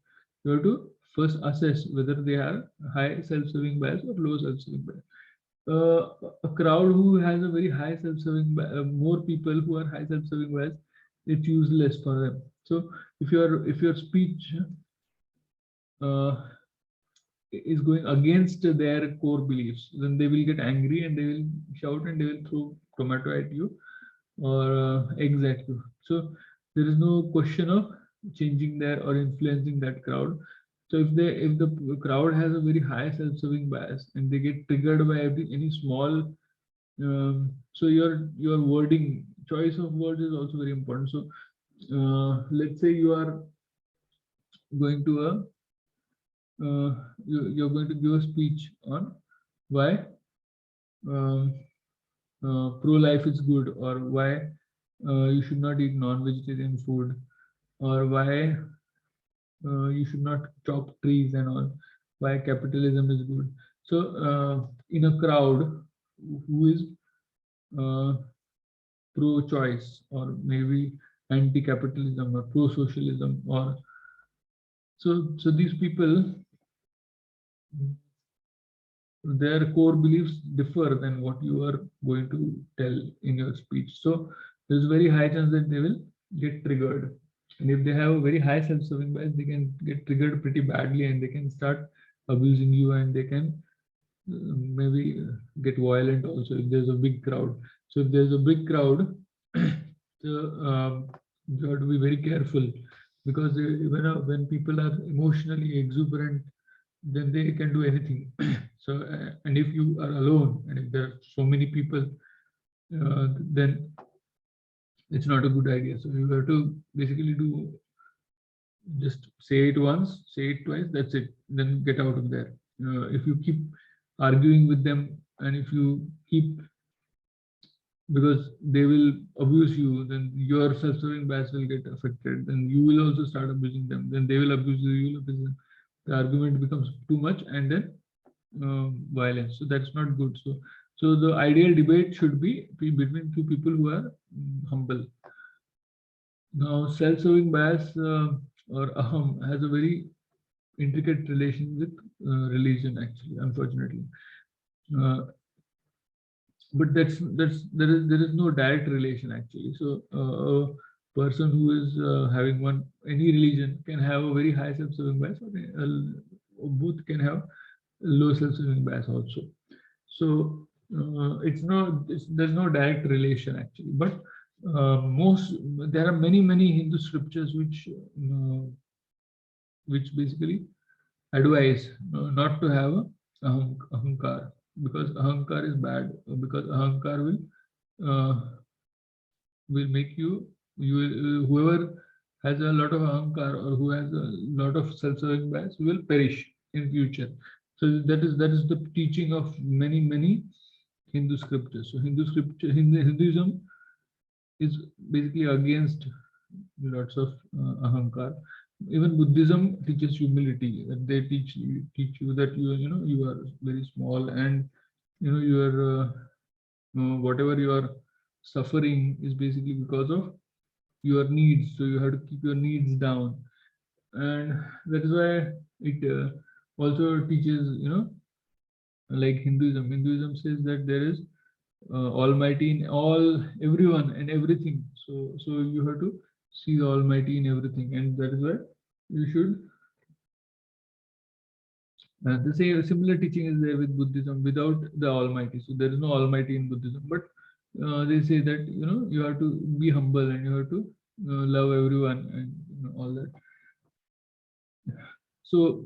you have to first assess whether they are high self-serving bias or low self-serving bias. A crowd who has a very high self-serving bias, more people who are high self-serving bias, it's useless for them. So if your speech uh, is going against their core beliefs, then they will get angry and they will shout and they will throw tomato at you, or eggs at you. So there is no question of changing their or influencing that crowd. So if the crowd has a very high self-serving bias and they get triggered by any small, so your wording, choice of words is also very important. So let's say you are going to you're going to give a speech on why um, pro-life is good, or why you should not eat non-vegetarian food, or why you should not chop trees and all, why capitalism is good. So in a crowd who is uh, pro-choice, or maybe anti-capitalism, or pro-socialism, or so these people, their core beliefs differ than what you are going to tell in your speech. So there's very high chance that they will get triggered. And if they have a very high self-serving bias, they can get triggered pretty badly, and they can start abusing you, and they can maybe get violent also if there's a big crowd. So if there's a big crowd, so, you have to be very careful, because when people are emotionally exuberant, then they can do anything. So and if you are alone and if there are so many people, then it's not a good idea. So you have to basically do, just say it once, say it twice, that's it, then get out of there. If you keep arguing with them, and if you keep, because they will abuse you, then your self-serving bias will get affected, then you will also start abusing them, then they will abuse you, you will abuse them. The argument becomes too much, and then violence, so that's not good. So the ideal debate should be between two people who are humble. Now self-serving bias, or aham, has a very intricate relation with religion, actually, unfortunately. uh, but there is no direct relation, actually. So a person who is having any religion can have a very high self-serving bias, or both can have low self-serving bias also. So there's no direct relation, actually. But there are many Hindu scriptures which basically advise not to have a ahankar, because ahankar is bad, because ahankar will make you will, whoever has a lot of ahankar, or who has a lot of self-serving bias, will perish in future. So that is the teaching of many Hindu scriptures. So Hinduism is basically against lots of ahankar. Even Buddhism teaches humility. That they teach you that you are very small, and you are whatever you are suffering is basically because of your needs. So you have to keep your needs down, and that is why it also teaches, like Hinduism. Hinduism says that there is Almighty in everyone and everything. So you have to see the Almighty in everything, and that is why you should. The same similar teaching is there with Buddhism without the Almighty. So there is no Almighty in Buddhism, but they say that you have to be humble, and you have to love everyone, and all that. So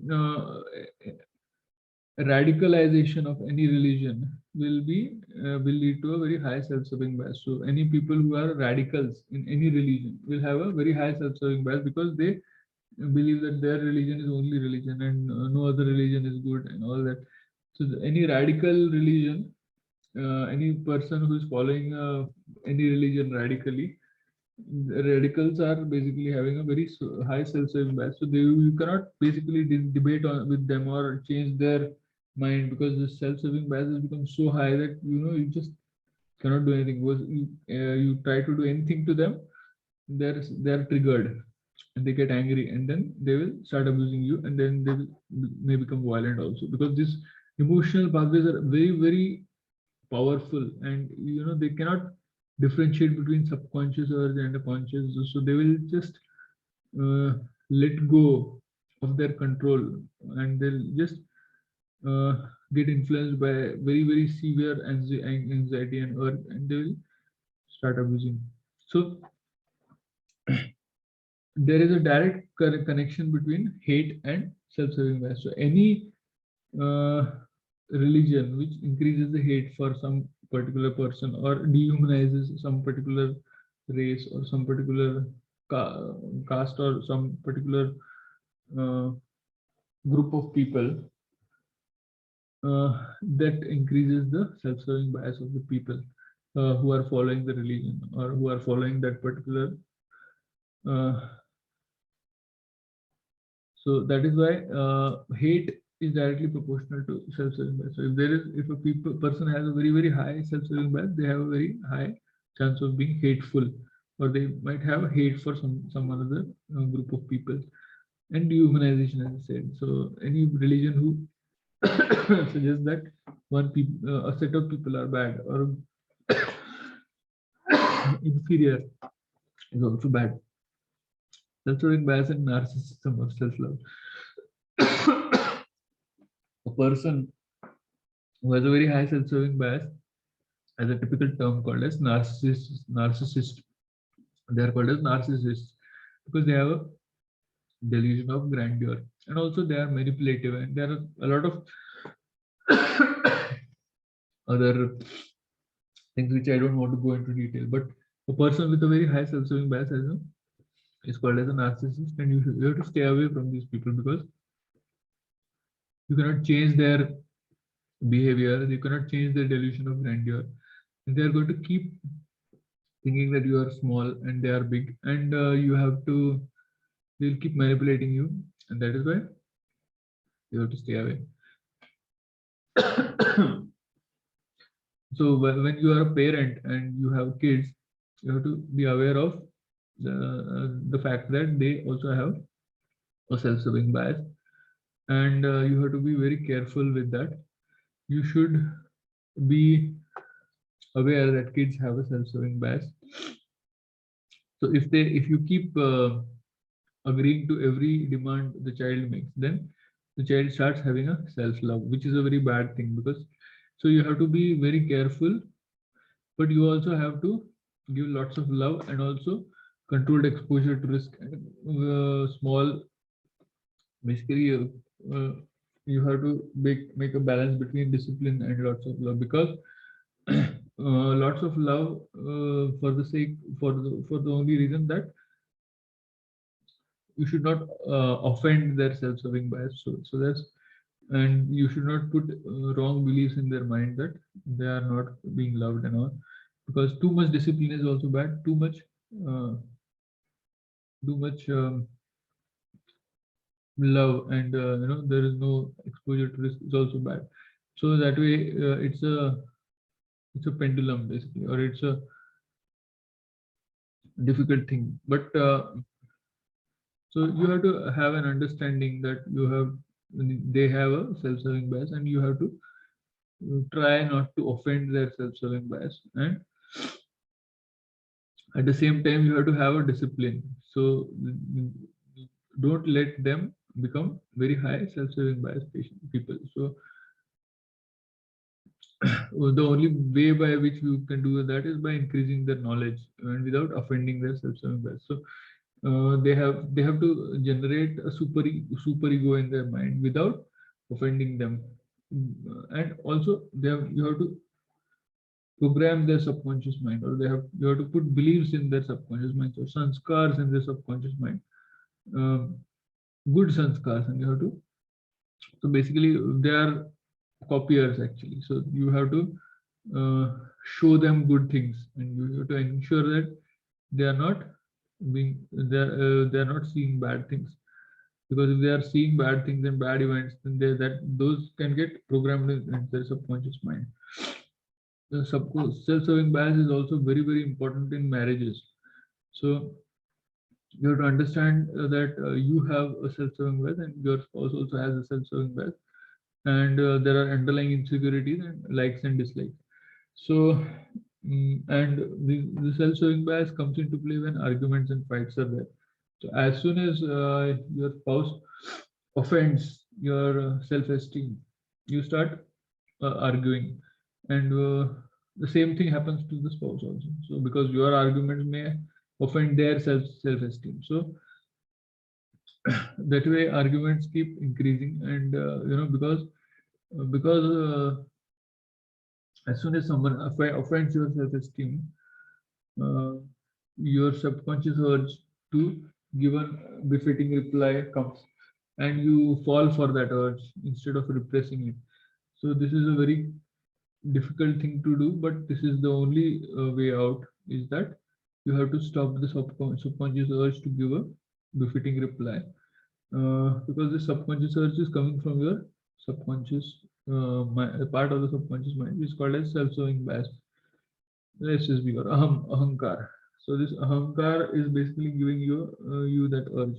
radicalization of any religion will lead to a very high self-serving bias. So any people who are radicals in any religion will have a very high self-serving bias, because they believe that their religion is only religion, and no other religion is good, and all that. So any radical religion, any person who is following any religion radically, the radicals are basically having a very high self-serving bias. So you cannot basically debate with them or change their mind, because the self-serving bias has become so high that you just cannot do anything. Because you try to do anything to them, they're triggered, and they get angry, and then they will start abusing you, and then may become violent also, because these emotional pathways are very powerful, and they cannot differentiate between subconscious or the conscious. So they will just uh, let go of their control, and they'll just uh, get influenced by very severe anxiety and urge, and they will start abusing. So there is a direct connection between hate and self-serving bias. So any uh, religion which increases the hate for some particular person, or dehumanizes some particular race, or some particular caste, or some particular uh, group of people, that increases the self-serving bias of the people who are following the religion, or who are following that particular. Uh, so that is why hate is directly proportional to self-serving bias. So if a person has a very high self-serving bias, they have a very high chance of being hateful, or they might have hate for some other group of people. And dehumanization, as I said. So any religion who suggests that a set of people are bad or inferior is also bad. Self-serving bias and narcissism or self-love. A person who has a very high self-serving bias, as a typical term called as narcissist. They are called as narcissists because they have a delusion of grandeur, and also they are manipulative, and there are a lot of other things which I don't want to go into detail. But a person with a very high self-serving bias is called as a narcissist, and you have to stay away from these people because you cannot change their behavior, you cannot change their delusion of grandeur, and they are going to keep thinking that you are small and they are big, and you have to, they'll keep manipulating you, and that is why you have to stay away. So when you are a parent and you have kids, you have to be aware of the fact that they also have a self-serving bias, and you have to be very careful with that. You should be aware that kids have a self-serving bias. So if you keep agreeing to every demand the child makes, then the child starts having a self-love, which is a very bad thing. Because so you have to be very careful, but you also have to give lots of love and also controlled exposure to risk, and small, basically you have to make a balance between discipline and lots of love, because lots of love for the sake, for the only reason that you should not offend their self-serving bias. So that's, and you should not put wrong beliefs in their mind that they are not being loved and all, because too much discipline is also bad. Uh, Too much love, and there is no exposure to risk is also bad. So that way it's a pendulum basically, or it's a difficult thing. But so you have to have an understanding that they have a self-serving bias, and you have to try not to offend their self-serving bias, and at the same time you have to have a discipline. So don't let them become very high self-serving bias people. So the only way by which you can do that is by increasing their knowledge and without offending their self-serving bias. So they have to generate a super ego in their mind without offending them. And also you have to program their subconscious mind, or you have to put beliefs in their subconscious mind, or sanskars in their subconscious mind, um, good sanskars, and you have to, so basically they are copiers actually. So you have to show them good things, and you have to ensure that they are not they are not seeing bad things, because if they are seeing bad things and bad events, then those can get programmed in their subconscious mind. The self-serving bias is also very important in marriages. So you have to understand that you have a self-serving bias and your spouse also has a self-serving bias, and there are underlying insecurities and likes and dislikes. So and the self-serving bias comes into play when arguments and fights are there. So as soon as your spouse offends your self-esteem, you start arguing, and the same thing happens to the spouse also. So because your arguments may offend their self-esteem, so that way arguments keep increasing, and because as soon as someone offends your self-esteem, uh, your subconscious urge to give a befitting reply comes, and you fall for that urge instead of repressing it. So this is a very difficult thing to do, but this is the only way out, is that you have to stop the subconscious urge to give a befitting reply, because the subconscious urge is coming from your subconscious part of the subconscious mind, is called as self-serving bias. Let's just be your ahankar. So this ahankar is basically giving you that urge.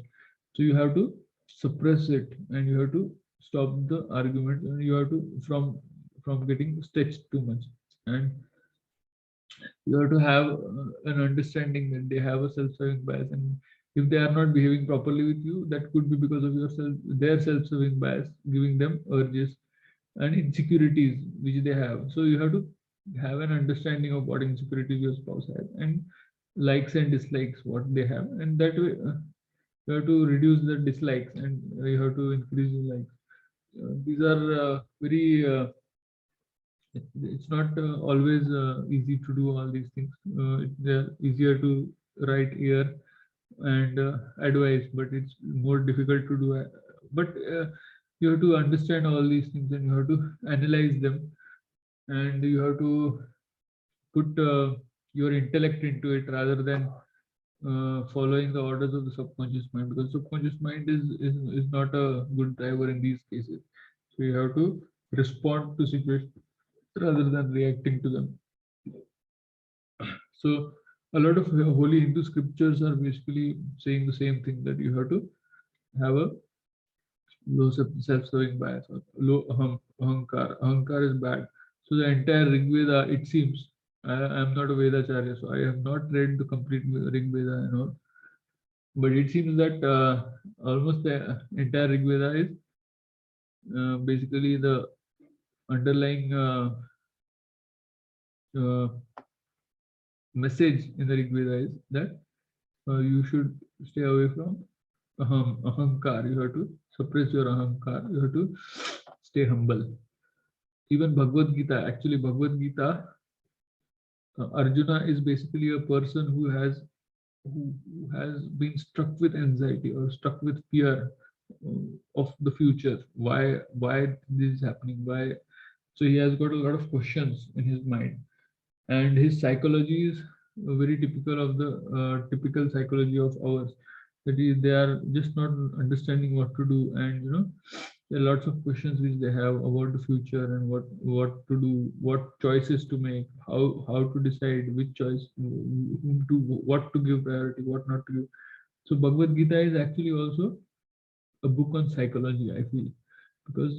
So you have to suppress it, and you have to stop the argument, and you have to from getting stretched too much, and you have to have an understanding that they have a self-serving bias, and if they are not behaving properly with you, that could be because of their self-serving bias giving them urges, and insecurities which they have. So you have to have an understanding of what insecurities your spouse has, and likes and dislikes what they have, and that way you have to reduce the dislikes, and you have to increase the likes. These are very it's not always easy to do all these things. They're easier to write here and advice, but it's more difficult to do. But you have to understand all these things, and you have to analyze them, and you have to put your intellect into it rather than following the orders of the subconscious mind, because subconscious mind is not a good driver in these cases. So you have to respond to situations rather than reacting to them. So a lot of holy Hindu scriptures are basically saying the same thing, that you have to have a low self-serving bias or low ahankar. Ahankar is bad. So the entire Rig Veda, it seems, I am not a Vedacharya, so I have not read the complete Rig Veda and all, but it seems that almost the entire Rig Veda is basically the underlying uh, message in the Rig Veda is that you should stay away from ahankar. You have to suppress your ahankar. You have to stay humble. Even Bhagavad Gita, actually Bhagavad Gita, Arjuna is basically a person who has been struck with anxiety or struck with fear of the future. Why this is happening? Why? So he has got a lot of questions in his mind, and his psychology is very typical of the typical psychology of ours. That is, they are just not understanding what to do, and there are lots of questions which they have about the future and what to do, what choices to make, how to decide which choice, whom to, what to give priority, what not to give. So Bhagavad Gita is actually also a book on psychology, I feel, because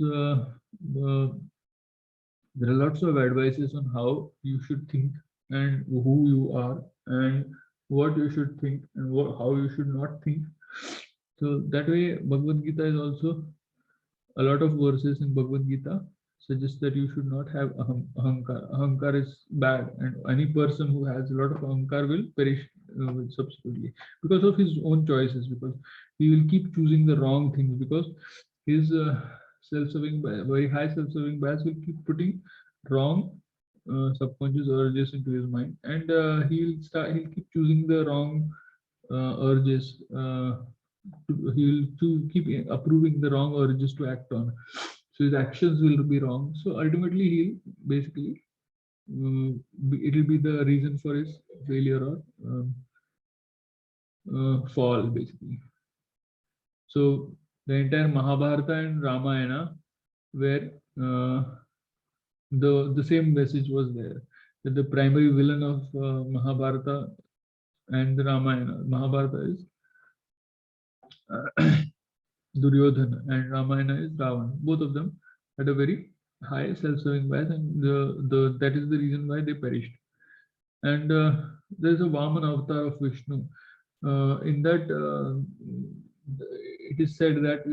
there are lots of advices on how you should think and who you are and what you should think and how you should not think. So that way, Bhagavad Gita is also, a lot of verses in Bhagavad Gita suggest that you should not have ahankar. Ahankar is bad, and any person who has a lot of ahankar will perish subsequently because of his own choices, because he will keep choosing the wrong things, because his self-serving, very high self-serving bias will keep putting wrong subconscious urges into his mind, and he'll keep choosing the wrong urges. He will to keep approving the wrong urges to act on. So his actions will be wrong. So ultimately, he'll basically it will be the reason for his failure or fall, basically. So the entire Mahabharata and Ramayana, where the same message was there, that the primary villain of Mahabharata and the Ramayana, Mahabharata is Duryodhana and Ramayana is Ravan. Both of them had a very high self-serving bias, and that is the reason why they perished. And there is a Vaman avatar of Vishnu. In that, it is said that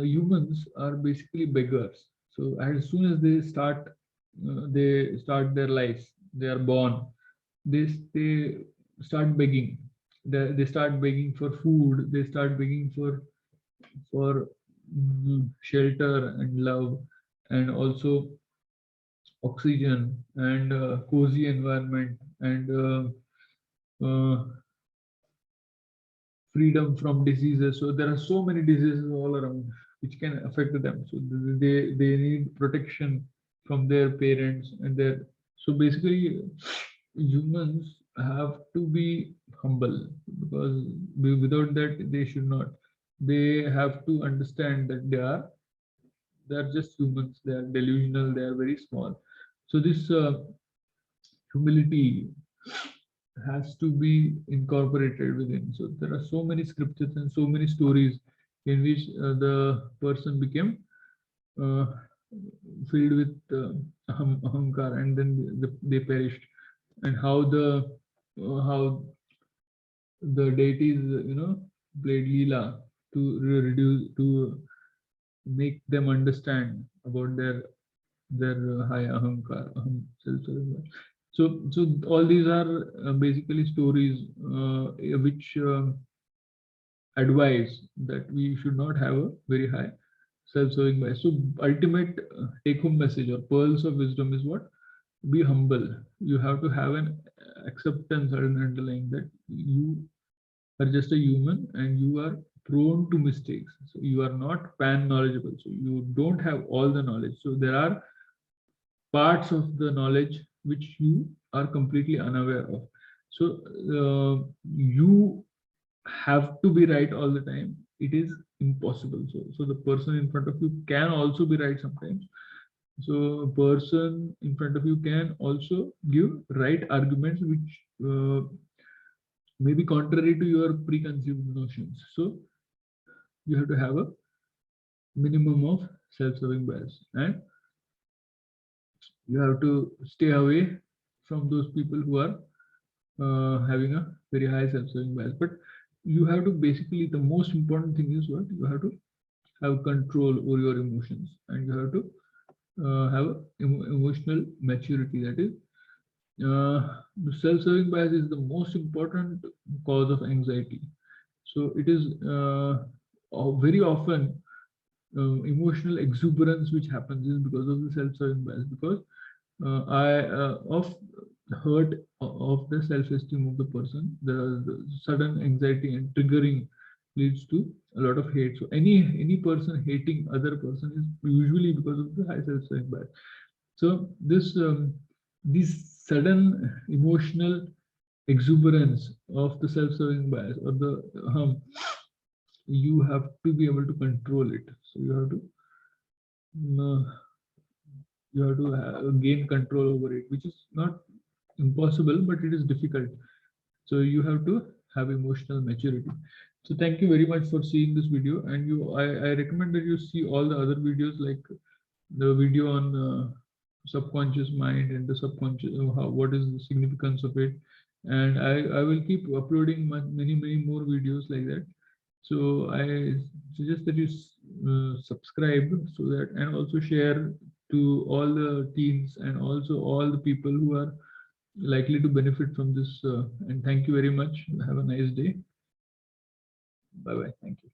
humans are basically beggars. So as soon as they start their lives, they are born. They start begging. They start begging for food. They start begging for shelter and love, and also oxygen and cozy environment, and freedom from diseases. So there are so many diseases all around which can affect them. So they need protection from their parents and their. So basically, humans have to be humble, because without that they should not. They have to understand that they are just humans. They are delusional. They are very small. So this humility has to be incorporated within. So there are so many scriptures and so many stories in which the person became uh, filled with ahankar, and then they perished, and how the deities played leela to reduce, to make them understand about their high ahankar, self-serving. So all these are basically stories which advise that we should not have a very high self-serving bias. So ultimate take-home message or pearls of wisdom is what? Be humble. You have to have an acceptance or an underlying that you are just a human and you are prone to mistakes. So you are not pan knowledgeable. So you don't have all the knowledge. So there are parts of the knowledge which you are completely unaware of. So you have to be right all the time. It is impossible. So the person in front of you can also be right sometimes. So a person in front of you can also give right arguments which may be contrary to your preconceived notions. So you have to have a minimum of self-serving bias, and you have to stay away from those people who are having a very high self-serving bias. But you have to basically, the most important thing is what? You have to have control over your emotions, and you have to have emotional maturity. That is, the self-serving bias is the most important cause of anxiety. So it is very often emotional exuberance which happens is because of the self-serving bias, because I of hurt of the self-esteem of the person, the sudden anxiety and triggering leads to a lot of hate. So any person hating other person is usually because of the high self-serving bias. So this sudden emotional exuberance of the self-serving bias or the you have to be able to control it. So uh, you have to gain control over it, which is not impossible, but it is difficult. So you have to have emotional maturity. So thank you very much for seeing this video, and I recommend that you see all the other videos, like the video on subconscious mind and the subconscious, what is the significance of it. And I will keep uploading many more videos like that. So I suggest that you subscribe, so that, and also share to all the teens and also all the people who are likely to benefit from this. And thank you very much. Have a nice day. Bye bye. Thank you.